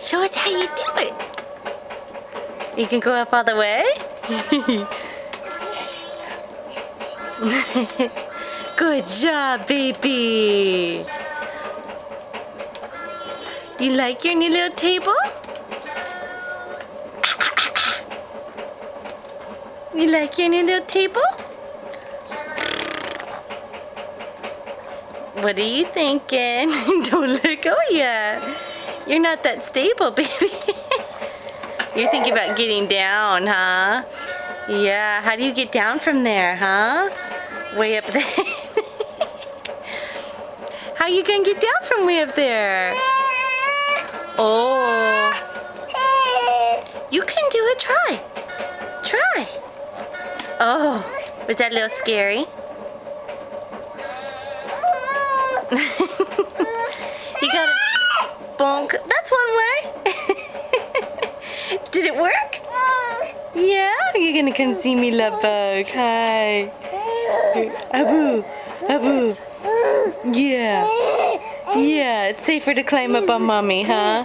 Show us how you do it. You can go up all the way. Good job, baby. You like your new little table? You like your new little table? What are you thinking? Don't let go yet. You're not that stable, baby. You're thinking about getting down, huh? Yeah, how do you get down from there, huh? Way up there. How you gonna get down from way up there? Oh. You can do it, try. Try. Oh, was that a little scary? You got a bonk. That's one way. Did it work? Yeah? You're gonna come see me, love bug. Hi. Abu. Abu. Yeah. Yeah, it's safer to climb up on mommy, huh?